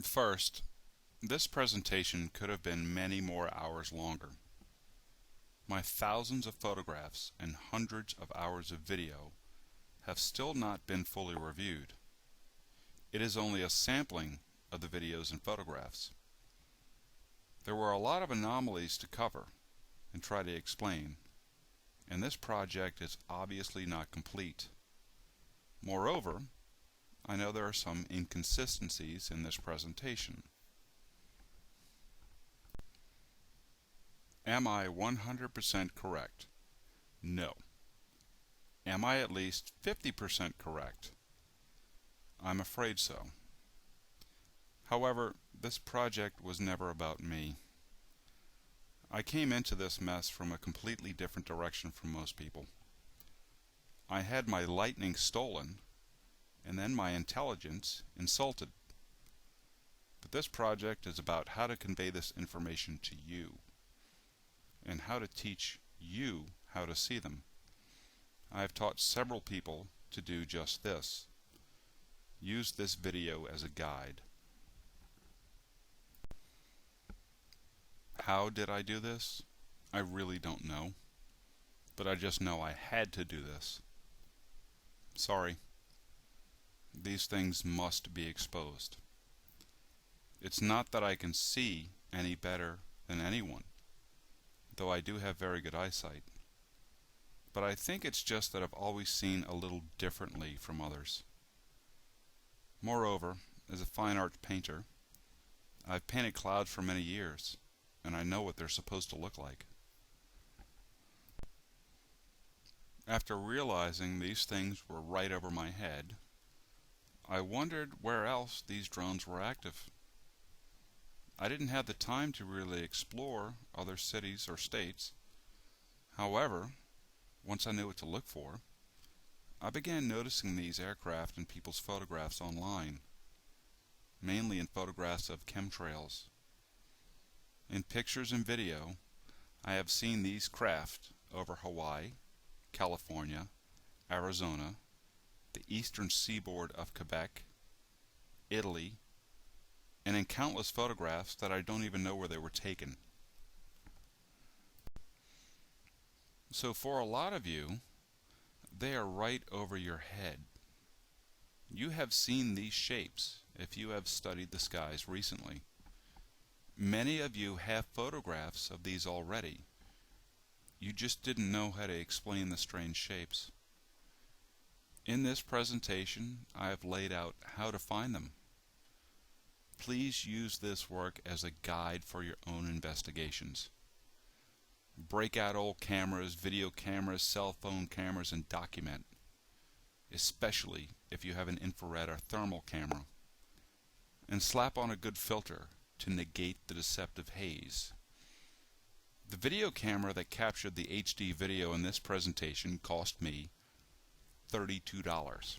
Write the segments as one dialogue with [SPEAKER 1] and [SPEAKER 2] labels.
[SPEAKER 1] First, this presentation could have been many more hours longer. My thousands of photographs and hundreds of hours of video have still not been fully reviewed. It is only a sampling of the videos and photographs. There were a lot of anomalies to cover and try to explain, and this project is obviously not complete. Moreover, I know there are some inconsistencies in this presentation. Am I 100% correct? No. Am I at least 50% correct? I'm afraid so. However, this project was never about me. I came into this mess from a completely different direction from most people. I had my lightning stolen, and then my intelligence insulted. But this project is about how to convey this information to you, and how to teach you how to see them. I have taught several people to do just this. Use this video as a guide. How did I do this? I really don't know, but I just know I had to do this. Sorry. These things must be exposed. It's not that I can see any better than anyone, though I do have very good eyesight. But I think it's just that I've always seen a little differently from others. Moreover, as a fine art painter, I've painted clouds for many years, and I know what they're supposed to look like. After realizing these things were right over my head, I wondered where else these drones were active. I didn't have the time to really explore other cities or states. However, once I knew what to look for, I began noticing these aircraft in people's photographs online, mainly in photographs of chemtrails. In pictures and video, I have seen these craft over Hawaii, California, Arizona, the eastern seaboard of Quebec, Italy, and in countless photographs that I don't even know where they were taken. So for a lot of you, they are right over your head. You have seen these shapes if you have studied the skies recently. Many of you have photographs of these already. You just didn't know how to explain the strange shapes. In this presentation, I have laid out how to find them. Please use this work as a guide for your own investigations. Break out old cameras, video cameras, cell phone cameras, and document, especially if you have an infrared or thermal camera. And slap on a good filter to negate the deceptive haze. The video camera that captured the HD video in this presentation cost me $32.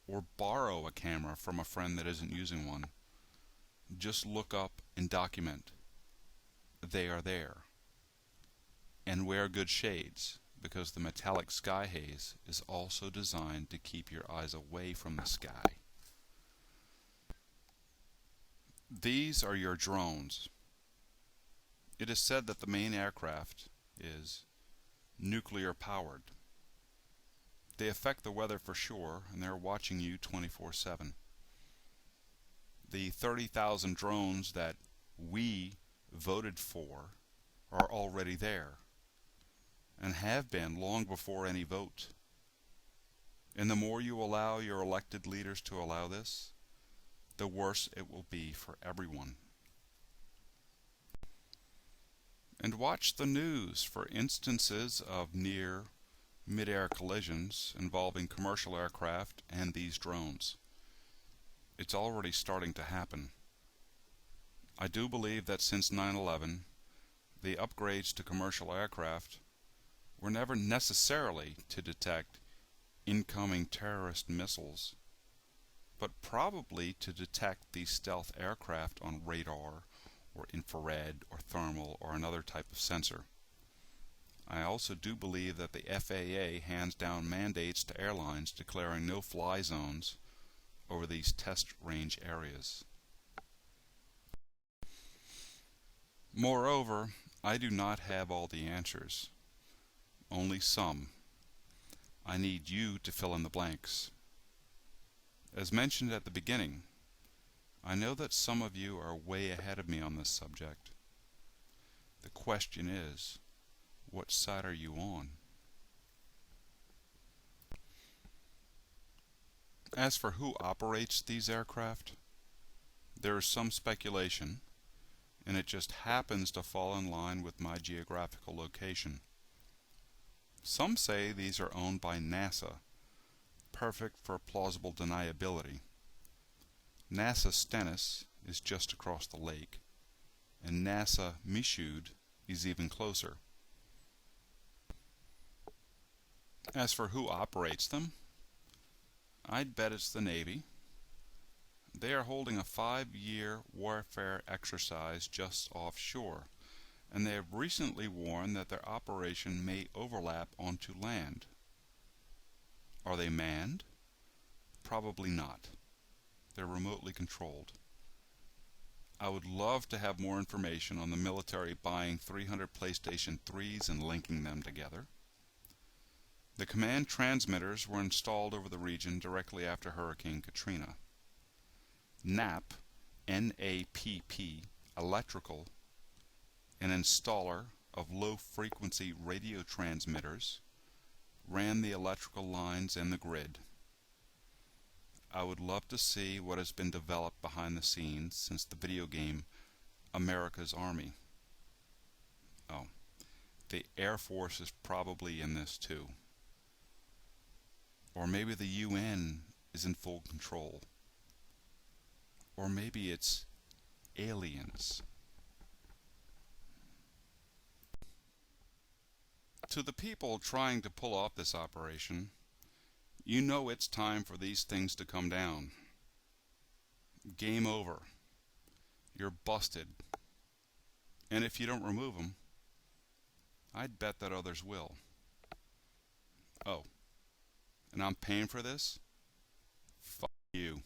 [SPEAKER 1] Or borrow a camera from a friend that isn't using one. Just look up and document. They are there. And wear good shades, because the metallic sky haze is also designed to keep your eyes away from the sky. These are your drones. It is said that the main aircraft is nuclear powered. They affect the weather for sure, and they're watching you 24/7. The 30,000 drones that we voted for are already there, and have been long before any vote. And the more you allow your elected leaders to allow this, the worse it will be for everyone. And watch the news for instances of near mid-air collisions involving commercial aircraft and these drones. It's already starting to happen. I do believe that since 9/11, the upgrades to commercial aircraft were never necessarily to detect incoming terrorist missiles, but probably to detect these stealth aircraft on radar or infrared or thermal or another type of sensor. I also do believe that the FAA hands down mandates to airlines declaring no-fly zones over these test range areas. Moreover, I do not have all the answers, only some. I need you to fill in the blanks. As mentioned at the beginning, I know that some of you are way ahead of me on this subject. The question is, what side are you on? As for who operates these aircraft, there is some speculation, and it just happens to fall in line with my geographical location. Some say these are owned by NASA, perfect for plausible deniability. NASA Stennis is just across the lake, and NASA Michoud is even closer. As for who operates them, I'd bet it's the Navy. They are holding a 5-year warfare exercise just offshore, and they have recently warned that their operation may overlap onto land. Are they manned? Probably not. They're remotely controlled. I would love to have more information on the military buying 300 PlayStation 3s and linking them together. The command transmitters were installed over the region directly after Hurricane Katrina. NAP, N-A-P-P, Electrical, an installer of low-frequency radio transmitters, ran the electrical lines and the grid. I would love to see what has been developed behind the scenes since the video game America's Army. Oh, the Air Force is probably in this too. Or maybe the UN is in full control. Or maybe it's aliens. To the people trying to pull off this operation, you know it's time for these things to come down. Game over. You're busted. And if you don't remove them, I'd bet that others will. Oh, and I'm paying for this? Fuck you.